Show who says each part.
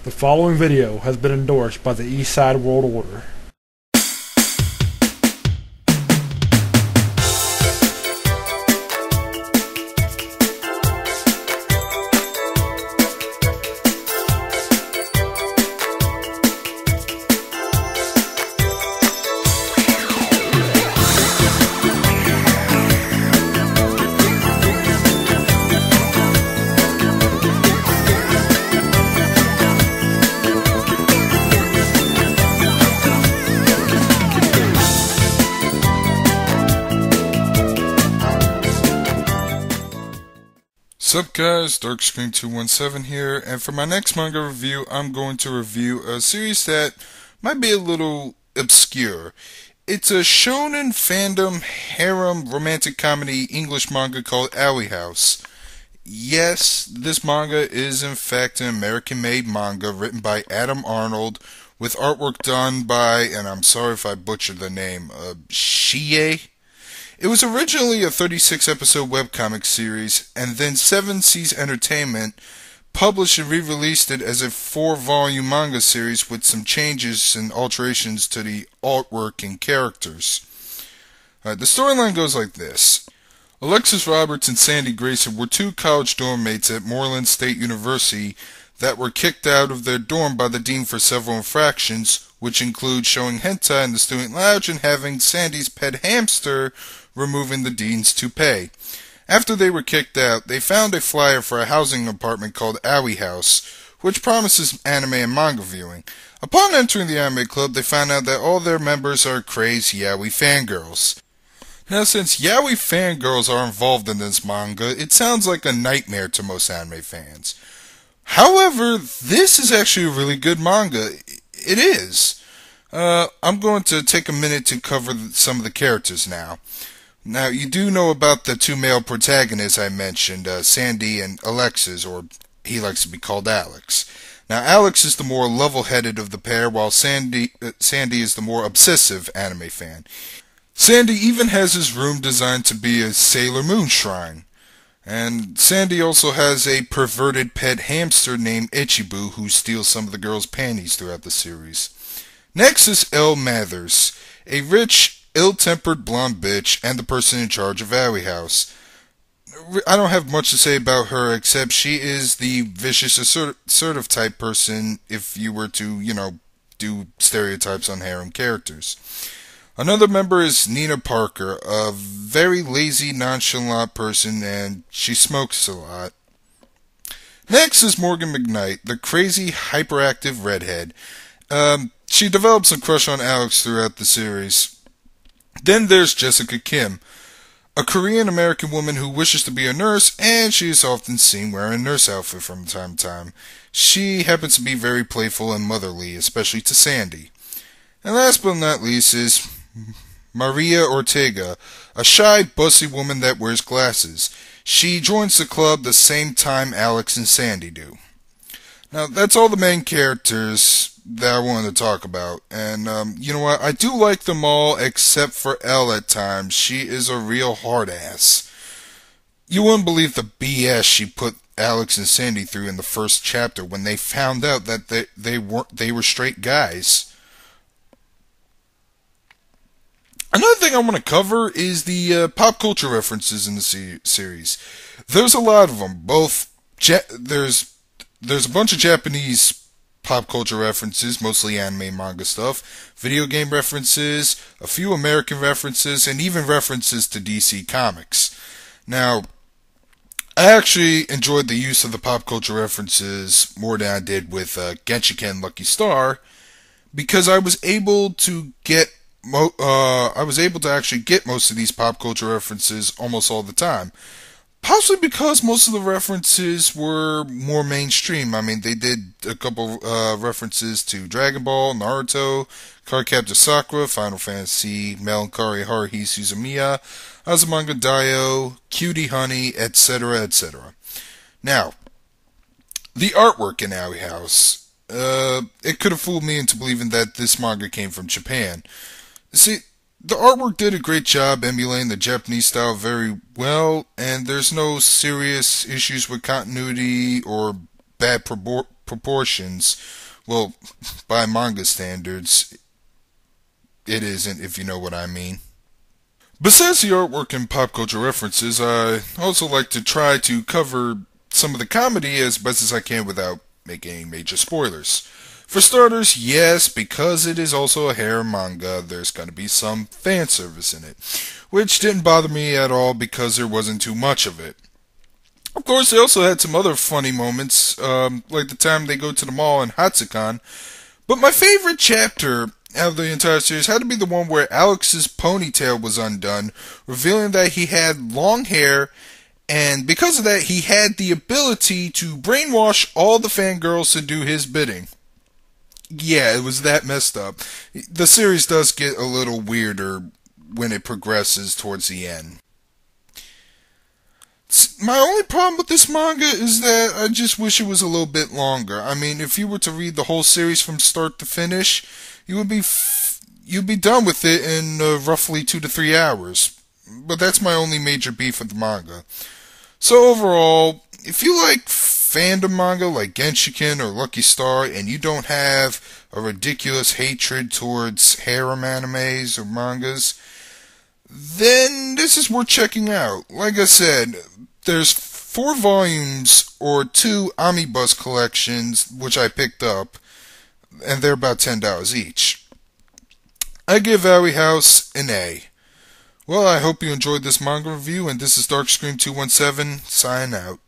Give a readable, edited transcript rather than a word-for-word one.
Speaker 1: The following video has been endorsed by the East Side World Order.
Speaker 2: Sup guys, DarkScreen217 here, and for my next manga review, I'm going to review a series that might be a little obscure. It's a shonen fandom harem romantic comedy English manga called Alley House. Yes, this manga is in fact an American-made manga written by Adam Arnold, with artwork done by, and I'm sorry if I butchered the name, Shie? It was originally a 36-episode webcomic series, and then 7 Seas Entertainment published and re-released it as a 4-volume manga series with some changes and alterations to the artwork and characters. The storyline goes like this. Alexis Roberts and Sandy Grayson were 2 college dorm mates at Moreland State University that were kicked out of their dorm by the dean for several infractions, which include showing hentai in the student lounge and having Sandy's pet hamster removing the dean's toupee. After they were kicked out, they found a flyer for a housing apartment called Alley House, which promises anime and manga viewing. Upon entering the anime club, they found out that all their members are crazed yaoi fangirls. Now, since yaoi fangirls are involved in this manga, it sounds like a nightmare to most anime fans. However, this is actually a really good manga. It is. I'm going to take a minute to cover some of the characters now. Now, you do know about the 2 male protagonists I mentioned, Sandy and Alexis, or he likes to be called Alex. Now, Alex is the more level-headed of the pair, while Sandy is the more obsessive anime fan. Sandy even has his room designed to be a Sailor Moon shrine. And Sandy also has a perverted pet hamster named Ichibu who steals some of the girls' panties throughout the series. Next is Elle Mathers, a rich, ill-tempered blonde bitch and the person in charge of Alley House. I don't have much to say about her except she is the vicious assertive type person if you were to, do stereotypes on harem characters. Another member is Nina Parker, a very lazy, nonchalant person, and she smokes a lot. Next is Morgan McKnight, the crazy, hyperactive redhead. She develops a crush on Alex throughout the series. Then there's Jessica Kim, a Korean-American woman who wishes to be a nurse, and she is often seen wearing a nurse outfit from time to time. She happens to be very playful and motherly, especially to Sandy. And last but not least is Maria Ortega, a shy, bussy woman that wears glasses. She joins the club the same time Alex and Sandy do. Now, that's all the main characters that I wanted to talk about. And, you know what? I do like them all except for Elle at times. She is a real hard ass. You wouldn't believe the BS she put Alex and Sandy through in the first chapter when they found out that they were straight guys. Another thing I want to cover is the pop culture references in the series. There's a lot of them. There's a bunch of Japanese pop culture references, mostly anime and manga stuff, video game references, a few American references, and even references to DC Comics. Now, I actually enjoyed the use of the pop culture references more than I did with Genshiken Lucky Star, because I was able to actually get most of these pop culture references almost all the time. Possibly because most of the references were more mainstream. I mean, they did a couple references to Dragon Ball, Naruto, Cardcaptor Sakura, Final Fantasy, Melancholy Haruhi Suzumiya, Azumanga Daioh, Cutie Honey, etc., etc. Now, the artwork in Alley House. It could have fooled me into believing that this manga came from Japan. See, the artwork did a great job emulating the Japanese style very well, and there's no serious issues with continuity or bad proportions. Well, by manga standards, it isn't, if you know what I mean. Besides the artwork and pop culture references, I also like to try to cover some of the comedy as best as I can without making any major spoilers. For starters, yes, because it is also a harem manga, there's going to be some fan service in it, which didn't bother me at all because there wasn't too much of it. Of course, they also had some other funny moments, like the time they go to the mall in Hatsukan, but my favorite chapter out of the entire series had to be the one where Alex's ponytail was undone, revealing that he had long hair, and because of that, he had the ability to brainwash all the fangirls to do his bidding. Yeah, it was that messed up. The series does get a little weirder when it progresses towards the end. My only problem with this manga is that I just wish it was a little bit longer. I mean, if you were to read the whole series from start to finish, you'd be done with it in roughly 2 to 3 hours. But that's my only major beef with the manga. So overall, if you like fandom manga like Genshiken or Lucky Star and you don't have a ridiculous hatred towards harem animes or mangas, then this is worth checking out. Like I said, there's 4 volumes or 2 omnibus collections which I picked up, and they're about $10 each. I give Owie House an A. Well, I hope you enjoyed this manga review, and this is Darkscream217, signing out.